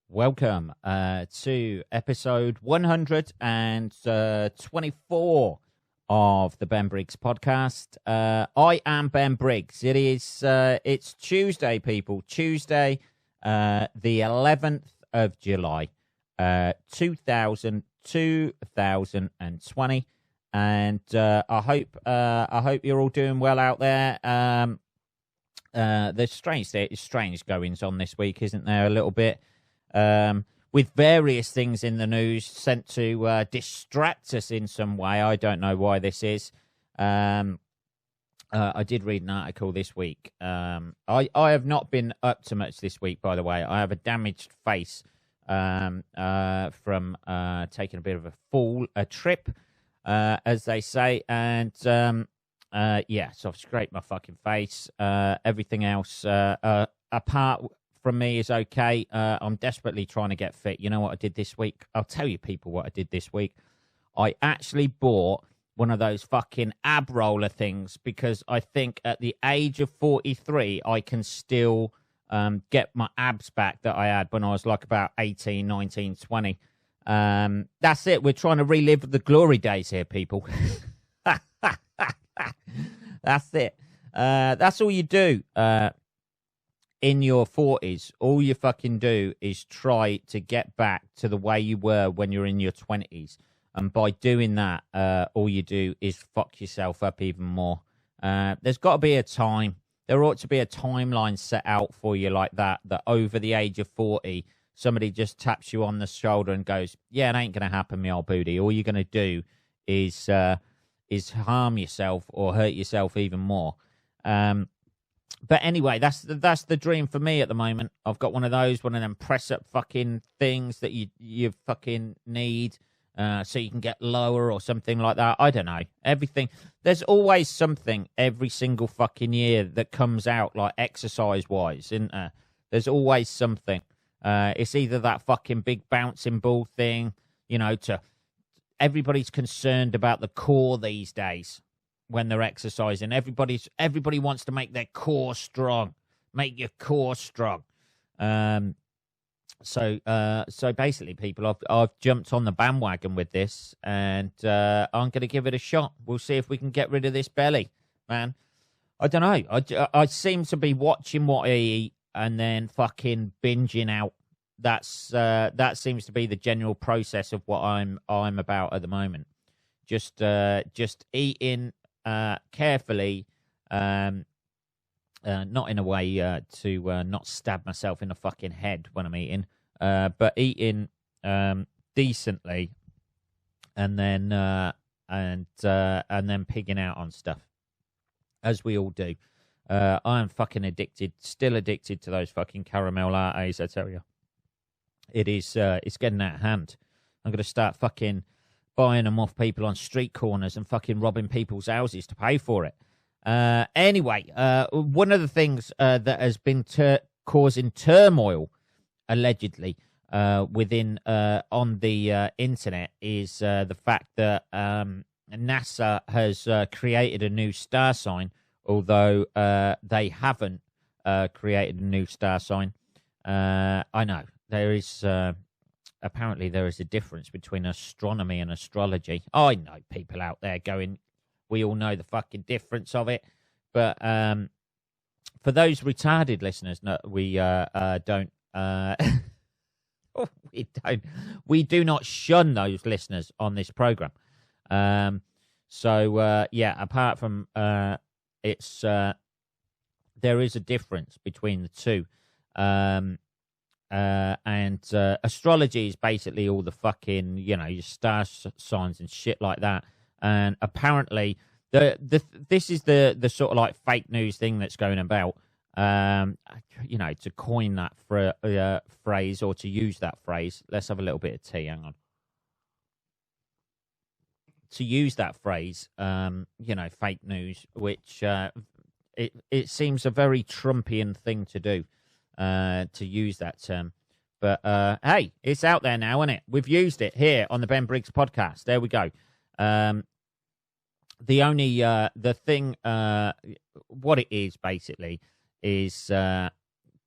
Welcome to episode 124 of the Ben Briggs podcast. I am Ben Briggs. It's Tuesday, people. Tuesday, the 11th of July, 2020. And I hope you're all doing well out there. There's strange goings on this week, isn't there? A little bit. With various things in the news sent to distract us in some way. I don't know why this is. I did read an article this week. I have not been up to much this week, by the way. I have a damaged face from taking a bit of a trip, as they say. And so I've scraped my fucking face. Everything else apart from me is okay. I'm desperately trying to get fit. You know what I did this week? I'll tell you, people, what I did this week. I actually bought one of those fucking ab roller things because I think at the age of 43, I can still get my abs back that I had when I was like about 18, 19, 20. That's it. We're trying to relive the glory days here, people. That's it. That's all you do. In your 40s, all you fucking do is try to get back to the way you were when you're in your 20s. And by doing that, all you do is fuck yourself up even more. There's got to be a time. There ought to be a timeline set out for you like that over the age of 40, somebody just taps you on the shoulder and goes, yeah, it ain't going to happen, me old booty. All you're going to do is harm yourself or hurt yourself even more. But anyway, that's the dream for me at the moment. I've got one of them press-up fucking things that you fucking need so you can get lower or something like that. I don't know. Everything. There's always something every single fucking year that comes out, like exercise-wise, isn't there? There's always something. It's either that fucking big bouncing ball thing, everybody's concerned about the core these days. When they're exercising, everybody wants to make their core strong. Make your core strong. So basically, people, I've jumped on the bandwagon with this, and I'm going to give it a shot. We'll see if we can get rid of this belly, man. I don't know. I seem to be watching what I eat and then fucking binging out. That seems to be the general process of what I'm about at the moment. Just eating. Carefully, not in a way to not stab myself in the fucking head when I'm eating, but eating decently, and then pigging out on stuff, as we all do. I am fucking still addicted to those fucking caramel lattes. I tell you, it's getting out of hand. I'm gonna start fucking buying them off people on street corners and fucking robbing people's houses to pay for it. Anyway, one of the things that has been causing turmoil, allegedly, within on the internet is the fact that NASA has created a new star sign, although they haven't created a new star sign. I know there is. Apparently there is a difference between astronomy and astrology. I know people out there going, we all know the fucking difference of it. But for those retarded listeners, no, we don't. We do not shun those listeners on this program. Apart from it's there is a difference between the two. And astrology is basically all the fucking, your star signs and shit like that. And apparently, this is the sort of like fake news thing that's going about. To coin that phrase or to use that phrase. Let's have a little bit of tea. Hang on. To use that phrase, fake news, which it seems a very Trumpian thing to do. To use that term, but hey, it's out there now, isn't it? We've used it here on the Ben Briggs podcast. There we go. The thing, what it is basically is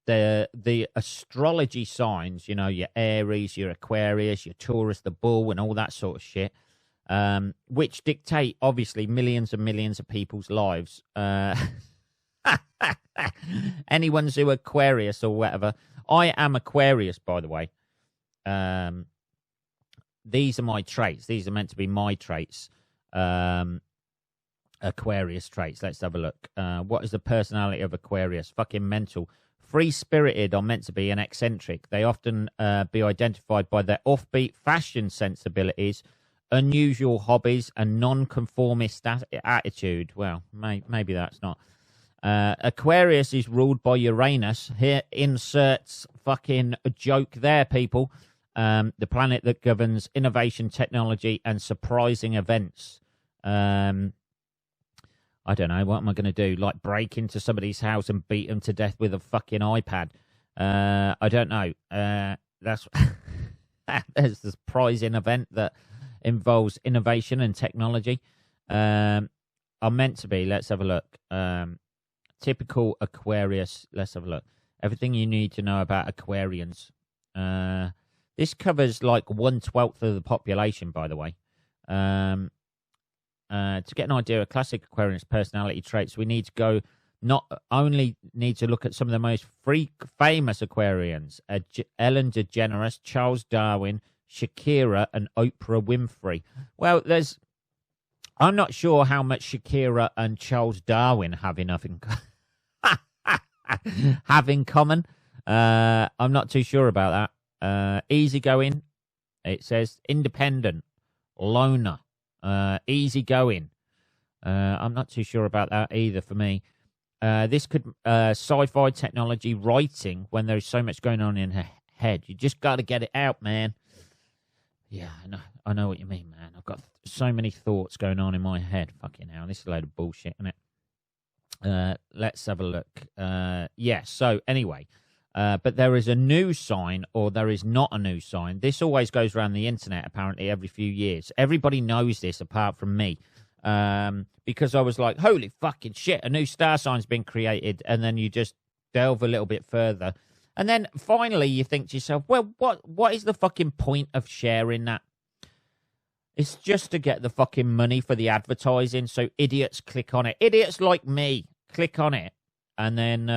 the astrology signs, you know, your Aries, your Aquarius, your Taurus, the Bull, and all that sort of shit, which dictate obviously millions and millions of people's lives. Anyone's who Aquarius or whatever. I am Aquarius, by the way. These are my traits. These are meant to be my traits. Aquarius traits. Let's have a look. What is the personality of Aquarius? Fucking mental. Free-spirited are meant to be and eccentric. They often be identified by their offbeat fashion sensibilities, unusual hobbies, and non-conformist attitude. Well, maybe that's not. Aquarius is ruled by Uranus. Here inserts fucking a joke there, people. The planet that governs innovation, technology, and surprising events. I don't know. What am I going to do? Like break into somebody's house and beat them to death with a fucking iPad? I don't know. There's this surprising event that involves innovation and technology. Are meant to be. Let's have a look. Typical Aquarius. Let's have a look. Everything you need to know about Aquarians. This covers like 1/12 of the population, by the way. To get an idea of classic Aquarius personality traits, we need to go not only need to look at some of the most famous Aquarians, Ellen DeGeneres, Charles Darwin, Shakira, and Oprah Winfrey. Well, I'm not sure how much Shakira and Charles Darwin have enough in common. I'm not too sure about that. Easygoing, it says. Independent, loner, easygoing. I'm not too sure about that either for me. This could sci-fi technology writing when there's so much going on in her head. You just got to get it out, man. Yeah, I know what you mean, man. I've got so many thoughts going on in my head. Fucking hell, this is a load of bullshit, isn't it? Let's have a look. Yeah, so anyway, but there is a new sign or there is not a new sign. This always goes around the internet, apparently, every few years. Everybody knows this apart from me. Because I was like, holy fucking shit, a new star sign's been created. And then you just delve a little bit further. And then finally you think to yourself, well, what is the fucking point of sharing that? It's just to get the fucking money for the advertising. So idiots click on it. Idiots like me click on it. And then,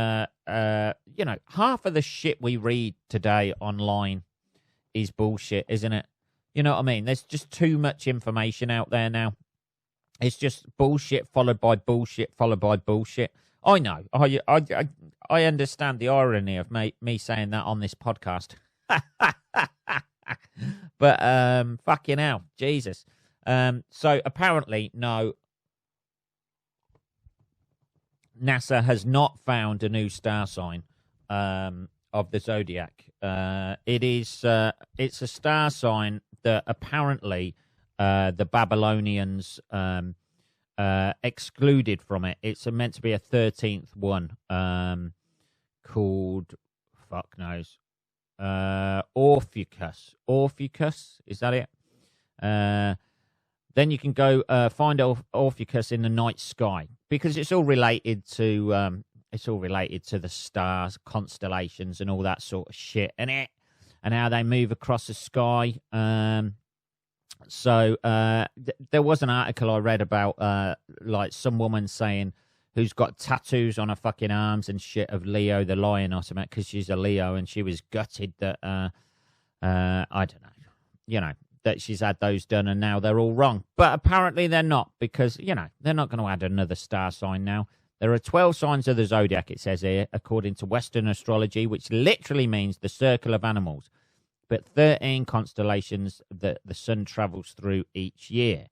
half of the shit we read today online is bullshit, isn't it? You know what I mean? There's just too much information out there now. It's just bullshit followed by bullshit followed by bullshit. I know. I understand the irony of me saying that on this podcast. But fucking hell, Jesus. So apparently, no, NASA has not found a new star sign of the zodiac. It's a star sign that apparently the Babylonians excluded from it. It's meant to be a 13th one called, fuck knows, Orpheus. Orpheus, is that it? Then you can go find Orpheus in the night sky because it's all related to the stars, constellations, and all that sort of shit, and how they move across the sky. So there was an article I read about like some woman saying who's got tattoos on her fucking arms and shit of Leo the lion or something because she's a Leo, and she was gutted that I don't know, that she's had those done and now they're all wrong. But apparently they're not, because they're not going to add another star sign now. There are 12 signs of the zodiac, it says here, according to Western astrology, which literally means the circle of animals. But 13 constellations that the sun travels through each year.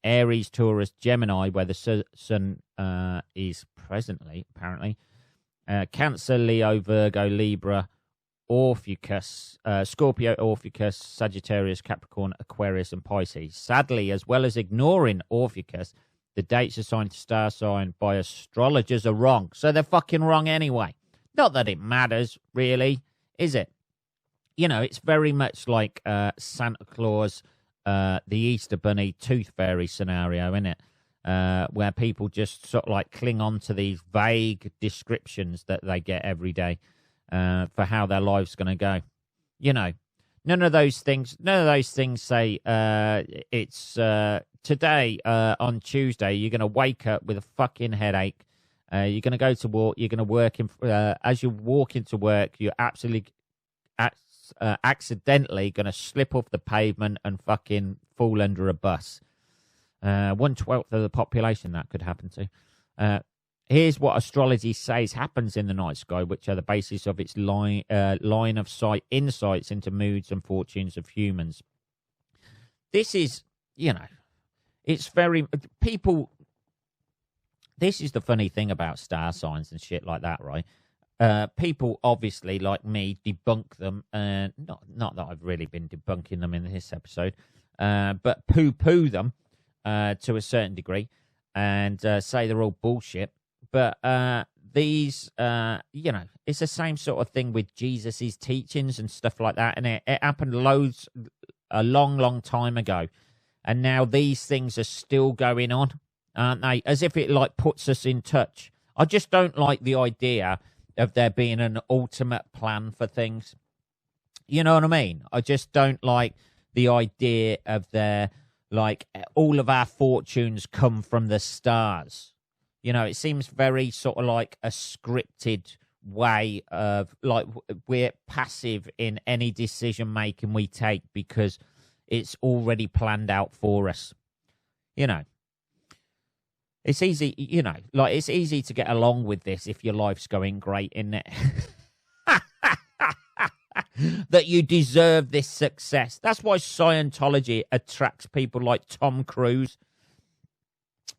Aries, Taurus, Gemini, where the sun is presently, apparently. Cancer, Leo, Virgo, Libra, Orpheus, Scorpio, Orpheus, Sagittarius, Capricorn, Aquarius, and Pisces. Sadly, as well as ignoring Orpheus, the dates assigned to star sign by astrologers are wrong. So they're fucking wrong anyway. Not that it matters, really, is it? It's very much like Santa Claus, the Easter Bunny, Tooth Fairy scenario, isn't it? Where people just sort of like cling on to these vague descriptions that they get every day. for how their life's going to go. You know, none of those things say it's today on Tuesday you're going to wake up with a fucking headache. You're going to go to work. You're going to work as you walk into work. You're absolutely accidentally going to slip off the pavement and fucking fall under a bus. 1/12 of the population that could happen to. Here's what astrology says happens in the night sky, which are the basis of its line of sight insights into moods and fortunes of humans. This is, it's very people. This is the funny thing about star signs and shit like that, right? People obviously, like me, debunk them. Not that I've really been debunking them in this episode, but poo-poo them to a certain degree and say they're all bullshit. But these, it's the same sort of thing with Jesus's teachings and stuff like that. And it happened a long time ago. And now these things are still going on, aren't they? As if it like puts us in touch. I just don't like the idea of there being an ultimate plan for things. You know what I mean? I just don't like the idea of there, like, all of our fortunes come from the stars. It seems very sort of like a scripted way of, like, we're passive in any decision making we take because it's already planned out for us. It's easy, it's easy to get along with this if your life's going great, isn't it? That you deserve this success. That's why Scientology attracts people like Tom Cruise,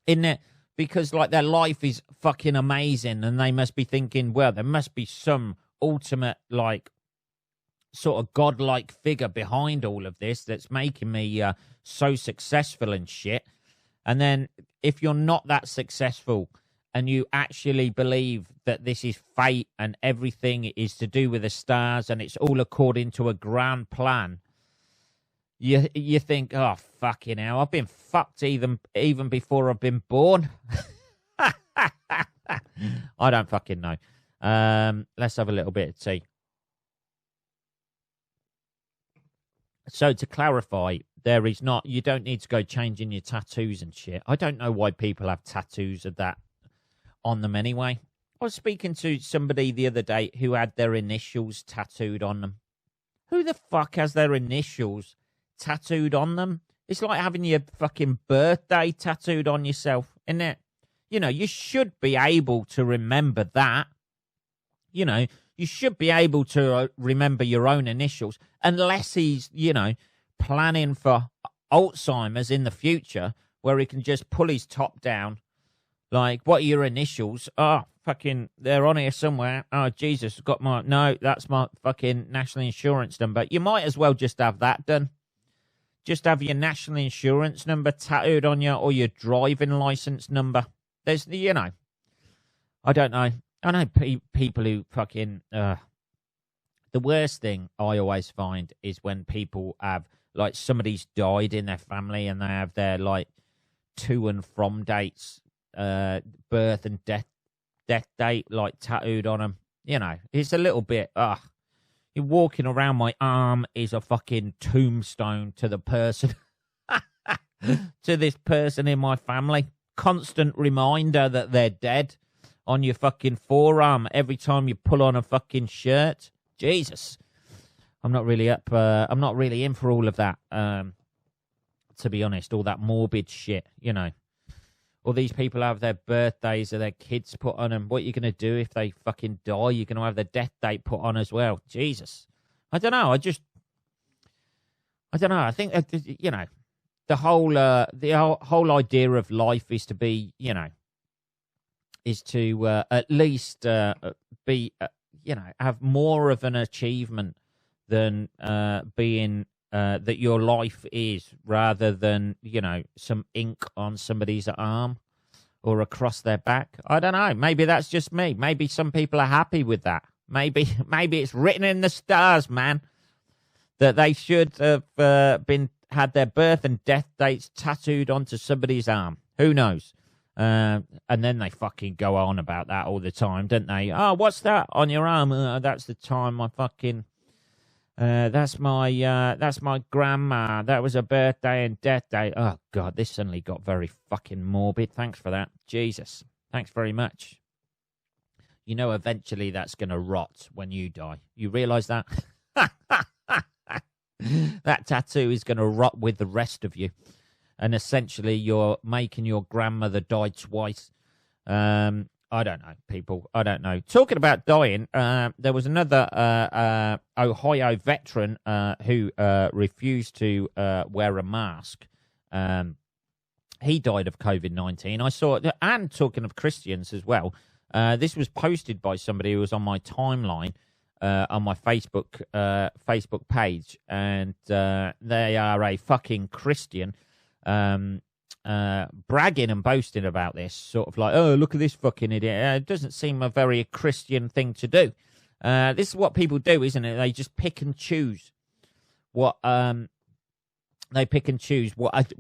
isn't it? Because, like, their life is fucking amazing and they must be thinking, well, there must be some ultimate, like, sort of godlike figure behind all of this that's making me so successful and shit. And then if you're not that successful and you actually believe that this is fate and everything is to do with the stars and it's all according to a grand plan, you think, oh, fucking hell, I've been fucked even before I've been born. I don't fucking know. Let's have a little bit of tea. So to clarify, you don't need to go changing your tattoos and shit. I don't know why people have tattoos of that on them anyway. I was speaking to somebody the other day who had their initials tattooed on them. Who the fuck has their initials tattooed on them? It's like having your fucking birthday tattooed on yourself, isn't it? You should be able to remember that. You should be able to remember your own initials, unless he's, planning for Alzheimer's in the future, where he can just pull his top down. Like, what are your initials? Oh, fucking, they're on here somewhere. Oh, Jesus, that's my fucking national insurance number. You might as well just have that done. Just have your national insurance number tattooed on you, or your driving license number. There's, I don't know. I know people who fucking, the worst thing I always find is when people have, like, somebody's died in their family and they have their, like, to and from dates, birth and death date, like, tattooed on them. It's a little bit, you're walking around, my arm is a fucking tombstone to the person, to this person in my family. Constant reminder that they're dead on your fucking forearm every time you pull on a fucking shirt. Jesus. I'm not really in for all of that, to be honest, all that morbid shit, All these people have their birthdays or their kids put on them. What are you going to do if they fucking die? You're going to have their death date put on as well. Jesus. I don't know. I don't know. I think, the whole idea of life is to be, is to at least be, have more of an achievement than being that your life is, rather than, some ink on somebody's arm or across their back. I don't know. Maybe that's just me. Maybe some people are happy with that. Maybe it's written in the stars, man, that they should have had their birth and death dates tattooed onto somebody's arm. Who knows? And then they fucking go on about that all the time, don't they? Oh, what's that on your arm? That's the time my fucking... that's my grandma. That was her birthday and death day. Oh, God, this suddenly got very fucking morbid. Thanks for that. Jesus. Thanks very much. You know, eventually that's going to rot when you die. You realise that? That tattoo is going to rot with the rest of you. And essentially you're making your grandmother die twice. I don't know, people. I don't know. Talking about dying, there was another Ohio veteran who refused to wear a mask. He died of COVID-19. I saw it, and talking of Christians as well, this was posted by somebody who was on my timeline on my Facebook page, and they are a fucking Christian. Bragging and boasting about this, sort of like, oh, look at this fucking idiot. It doesn't seem a very Christian thing to do. This is what people do, isn't it? They just pick and choose what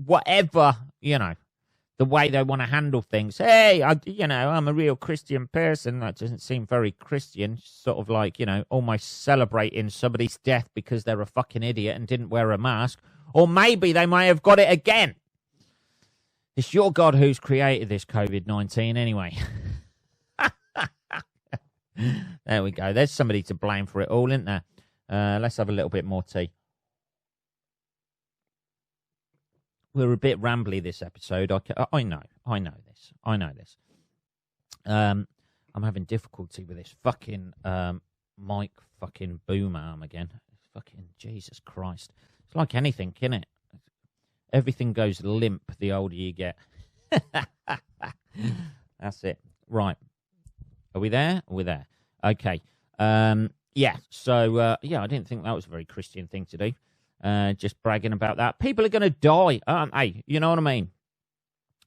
whatever, you know, the way they want to handle things. Hey, I'm a real Christian person. That doesn't seem very Christian. Sort of like, you know, almost celebrating somebody's death because they're a fucking idiot and didn't wear a mask. Or maybe they may have got it again. It's your God who's created this COVID-19 anyway. There we go. There's somebody to blame for it all, isn't there? Let's have a little bit more tea. We're a bit rambly this episode. I know this. I'm having difficulty with this fucking mic fucking boom arm again. Fucking Jesus Christ. It's like anything, isn't it? Everything goes limp the older you get. That's it. Right. Are we there? We're there. Okay. Yeah. So, I didn't think that was a very Christian thing to do. Just bragging about that. People are going to die, aren't they? You know what I mean?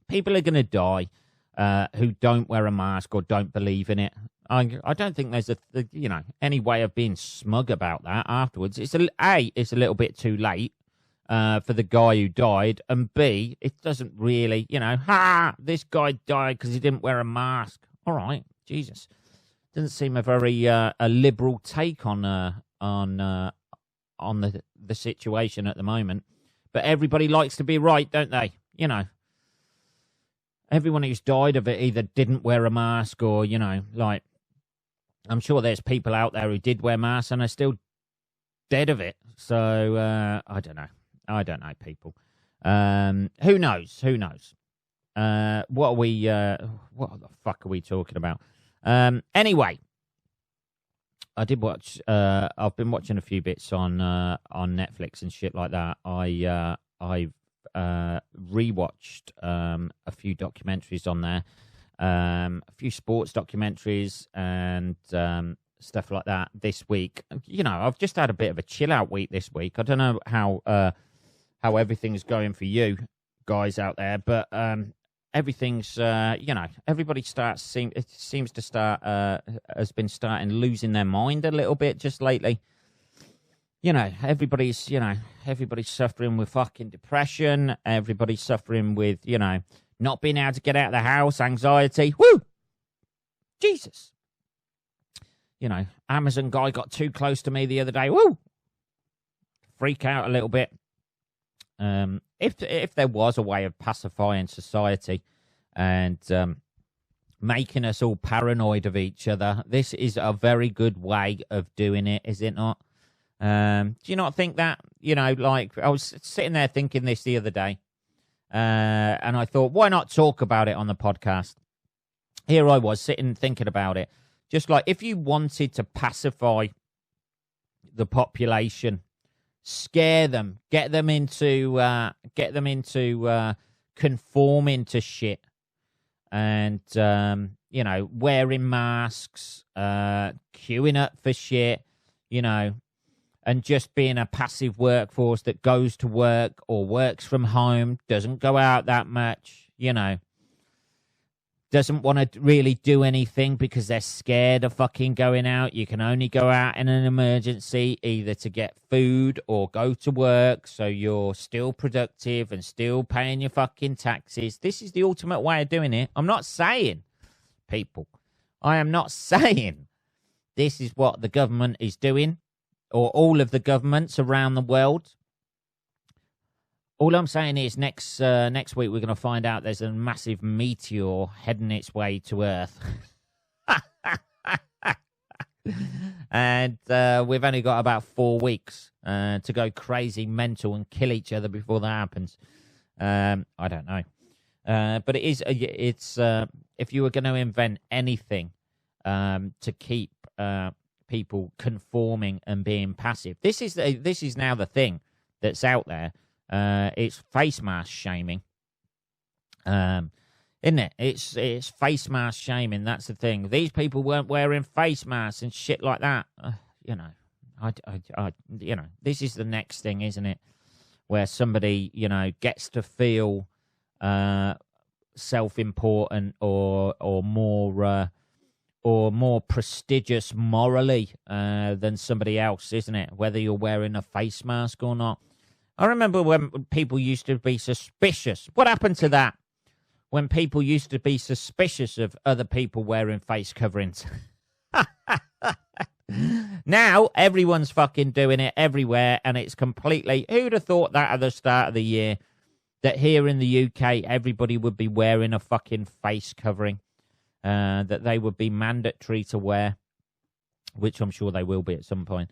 People are going to die who don't wear a mask or don't believe in it. I don't think there's any way of being smug about that afterwards. It's a little bit too late. For the guy who died, and B, it doesn't really, this guy died because he didn't wear a mask. All right, Jesus, doesn't seem a very a liberal take on the situation at the moment. But everybody likes to be right, don't they? You know, everyone who's died of it either didn't wear a mask or, like, I'm sure there's people out there who did wear masks and are still dead of it. So I don't know. People. Who knows? What the fuck are we talking about? Anyway, I did watch. I've been watching a few bits on Netflix and shit like that. I've rewatched a few documentaries on there, a few sports documentaries and stuff like that this week. I've just had a bit of a chill out week this week. I don't know how everything's going for you guys out there, but everything's everybody seems to start has been starting losing their mind a little bit just lately. Everybody's suffering with fucking depression. Everybody's suffering with not being able to get out of the house, anxiety. Woo, Jesus. Amazon guy got too close to me the other day. Woo, freak out a little bit. If there was a way of pacifying society and making us all paranoid of each other, this is a very good way of doing it, is it not? Do you not think that? Like, I was sitting there thinking this the other day, and I thought, why not talk about it on the podcast? Here I was sitting thinking about it. Just like, if you wanted to pacify the population, scare them, get them into conforming to shit, and wearing masks, queuing up for shit, and just being a passive workforce that goes to work or works from home, doesn't go out that much, doesn't want to really do anything because they're scared of fucking going out. You can only go out in an emergency, either to get food or go to work, so you're still productive and still paying your fucking taxes. This is the ultimate way of doing it. I'm not saying, people, I am not saying this is what the government is doing, or all of the governments around the world. All I'm saying is next week we're going to find out there's a massive meteor heading its way to Earth. And we've only got about 4 weeks to go crazy, mental, and kill each other before that happens. I don't know. But it's if you were going to invent anything to keep people conforming and being passive, this is now the thing that's out there. It's face mask shaming, isn't it? It's face mask shaming. That's the thing. These people weren't wearing face masks and shit like that. This is the next thing, isn't it? Where somebody, gets to feel self-important or more prestigious morally than somebody else, isn't it? Whether you're wearing a face mask or not. I remember when people used to be suspicious. What happened to that? When people used to be suspicious of other people wearing face coverings. Now, everyone's fucking doing it everywhere, and it's completely... Who'd have thought that at the start of the year, that here in the UK, everybody would be wearing a fucking face covering, that they would be mandatory to wear, which I'm sure they will be at some point.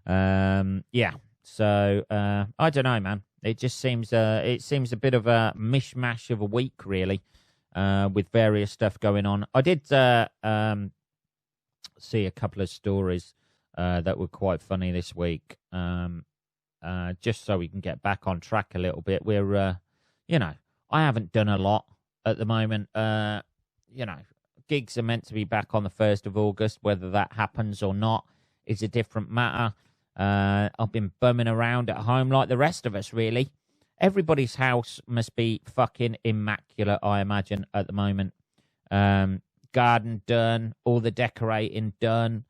Yeah. So, I don't know, man. It just seems a bit of a mishmash of a week, really, with various stuff going on. I did see a couple of stories that were quite funny this week, just so we can get back on track a little bit. We're, I haven't done a lot at the moment. Gigs are meant to be back on the 1st of August. Whether that happens or not is a different matter. I've been bumming around at home like the rest of us, really. Everybody's house must be fucking immaculate, I imagine, at the moment. Garden done, all the decorating done,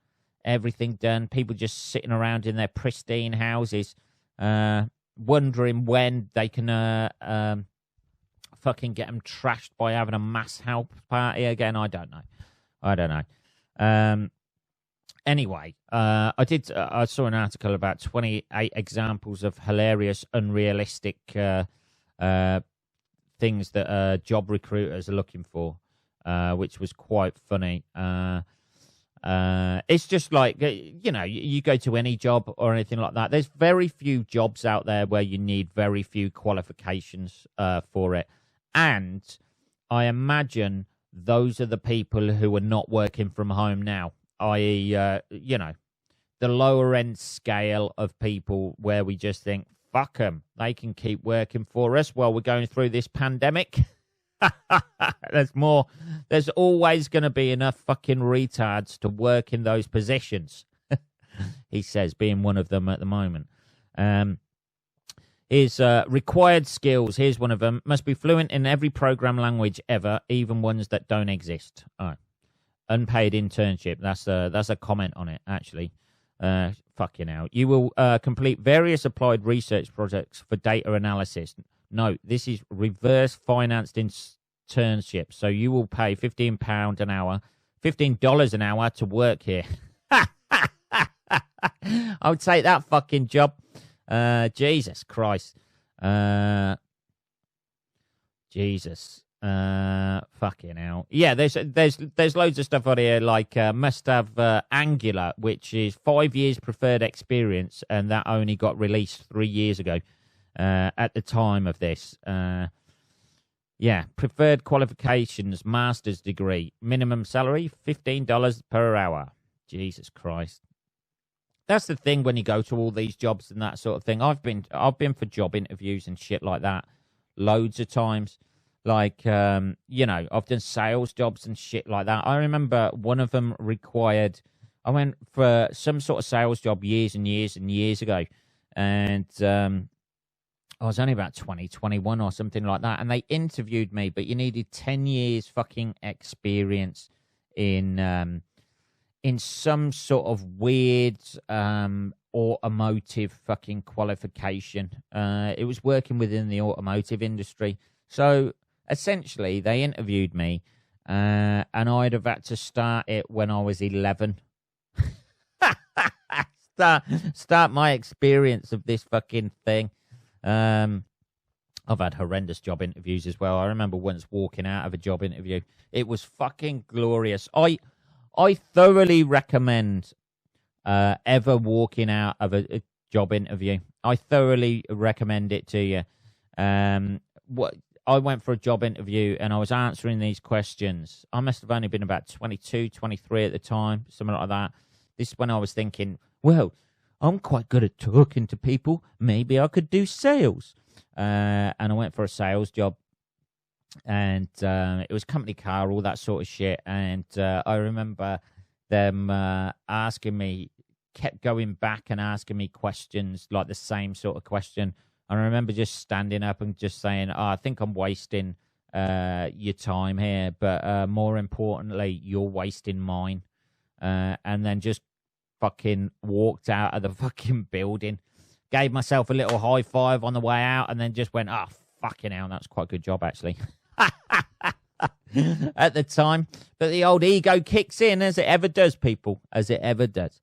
everything done. People just sitting around in their pristine houses, wondering when they can fucking get them trashed by having a mass house party again. I don't know. Anyway, I saw an article about 28 examples of hilarious, unrealistic things that job recruiters are looking for, which was quite funny. It's just like, you go to any job or anything like that. There's very few jobs out there where you need very few qualifications for it. And I imagine those are the people who are not working from home now. I.e., the lower end scale of people where we just think, fuck them, they can keep working for us while we're going through this pandemic. There's always going to be enough fucking retards to work in those positions, he says, being one of them at the moment. Here's required skills. Here's one of them. Must be fluent in every program language ever, even ones that don't exist. All right. Unpaid internship. That's a comment on it, actually. Fucking hell. You will complete various applied research projects for data analysis. No, this is reverse financed internship. So you will pay $15 an hour to work here. I would take that fucking job. Jesus Christ. Jesus. Fucking hell. Yeah, there's loads of stuff on here, like must have Angular, which is 5 years preferred experience, and that only got released 3 years ago at the time of this. Yeah, preferred qualifications, master's degree, minimum salary $15 per hour. Jesus Christ. That's the thing when you go to all these jobs and that sort of thing. I've been for job interviews and shit like that loads of times. Like, I've done sales jobs and shit like that. I remember one of them required, I went for some sort of sales job years and years and years ago. And I was only about 20, 21 or something like that. And they interviewed me, but you needed 10 years fucking experience in some sort of weird automotive fucking qualification. It was working within the automotive industry. So essentially, they interviewed me, and I'd have had to start it when I was 11. start my experience of this fucking thing. I've had horrendous job interviews as well. I remember once walking out of a job interview. It was fucking glorious. I thoroughly recommend ever walking out of a job interview. I thoroughly recommend it to you. What I went for a job interview and I was answering these questions. I must have only been about 22, 23 at the time, something like that. This is when I was thinking, well, I'm quite good at talking to people. Maybe I could do sales. And I went for a sales job. And it was company car, all that sort of shit. And I remember them asking me, kept going back and asking me questions, like the same sort of question. And I remember just standing up and just saying, I think I'm wasting your time here. But more importantly, you're wasting mine. And then just fucking walked out of the fucking building. Gave myself a little high five on the way out and then just went, fucking hell, that's quite a good job, actually. At the time. But the old ego kicks in, as it ever does, people. As it ever does.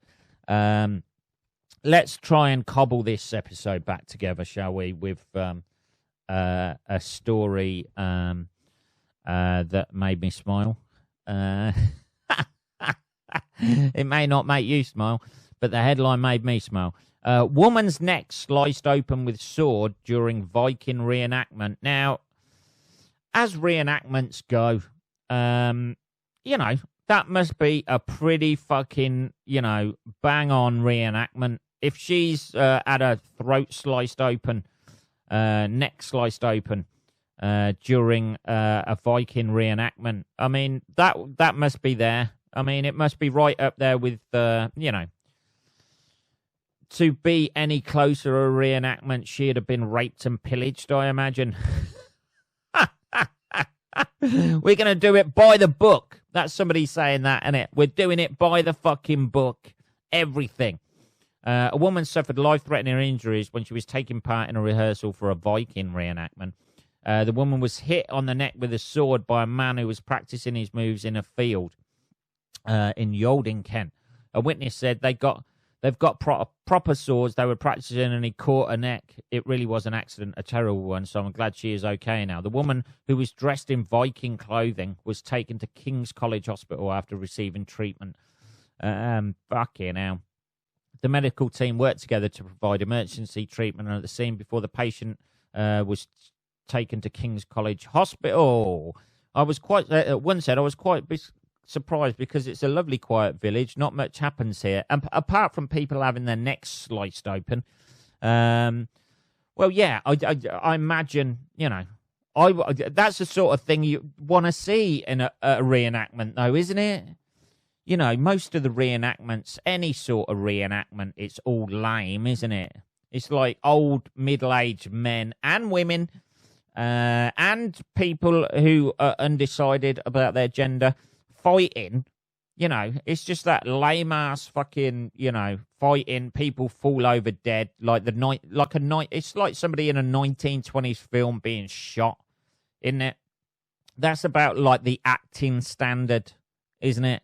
Let's try and cobble this episode back together, shall we, with a story that made me smile. It may not make you smile, but the headline made me smile. Woman's neck sliced open with sword during Viking reenactment. Now, as reenactments go, that must be a pretty fucking, bang on reenactment. If she's had her throat sliced open, neck sliced open during a Viking reenactment, I mean, that must be there. I mean, it must be right up there with, to be any closer a reenactment, she'd have been raped and pillaged, I imagine. We're going to do it by the book. That's somebody saying that, isn't it? We're doing it by the fucking book. Everything. A woman suffered life-threatening injuries when she was taking part in a rehearsal for a Viking reenactment. The woman was hit on the neck with a sword by a man who was practicing his moves in a field in Yalding, Kent. A witness said they've got proper swords they were practicing and he caught her neck. It really was an accident, a terrible one, so I'm glad she is okay now. The woman, who was dressed in Viking clothing, was taken to King's College Hospital after receiving treatment. Fucking hell. The medical team worked together to provide emergency treatment at the scene before the patient was taken to King's College Hospital. I was quite surprised because it's a lovely quiet village. Not much happens here, and apart from people having their necks sliced open. Well, yeah, I imagine, that's the sort of thing you want to see in a reenactment, though, isn't it? Most of the reenactments, any sort of reenactment, it's all lame, isn't it? It's like old middle-aged men and women and people who are undecided about their gender fighting. It's just that lame ass fucking, fighting. People fall over dead it's like somebody in a 1920s film being shot, isn't it? That's about like the acting standard, isn't it?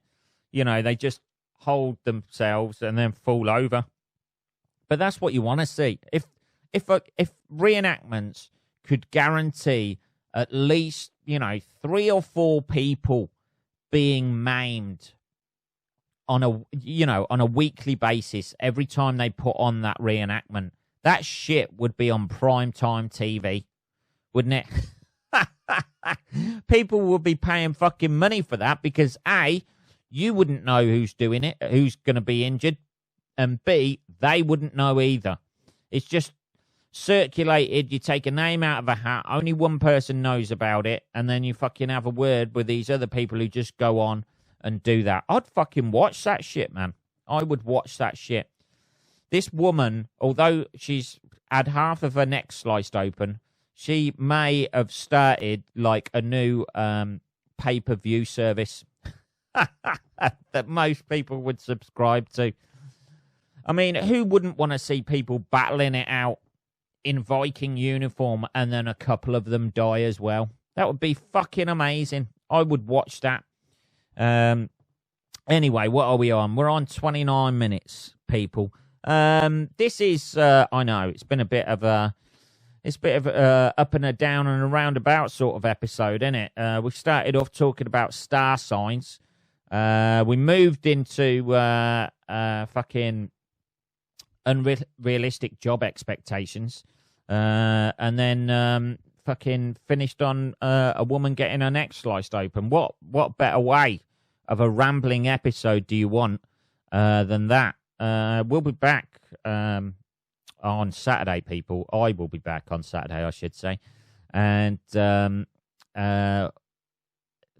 They just hold themselves and then fall over. But that's what you want to see. If reenactments could guarantee at least, 3 or 4 people being maimed on a weekly basis every time they put on that reenactment, that shit would be on primetime TV, wouldn't it? People would be paying fucking money for that because A, you wouldn't know who's doing it, who's going to be injured, and B, they wouldn't know either. It's just circulated. You take a name out of a hat, only one person knows about it, and then you fucking have a word with these other people who just go on and do that. I'd fucking watch that shit, man. I would watch that shit. This woman, although she's had half of her neck sliced open. She may have started like a new pay-per-view service that most people would subscribe to. I mean, who wouldn't want to see people battling it out in Viking uniform and then a couple of them die as well? That would be fucking amazing. I would watch that. Anyway, what are we on? We're on 29 minutes, people. This is, I know, it's been a bit of a up and a down and a roundabout sort of episode, isn't it? We started off talking about star signs. We moved into fucking unrealistic job expectations. And then fucking finished on a woman getting her neck sliced open. What better way of a rambling episode do you want than that? We'll be back on Saturday, people. I will be back on Saturday, I should say. And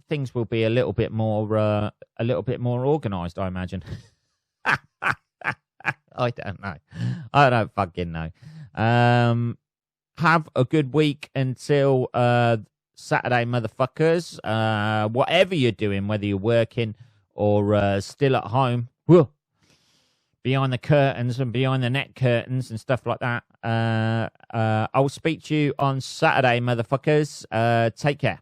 things will be a little bit more organised, I imagine. I don't know. I don't fucking know. Have a good week until Saturday, motherfuckers. Whatever you're doing, whether you're working or still at home, behind the curtains and behind the net curtains and stuff like that. I'll speak to you on Saturday, motherfuckers. Take care.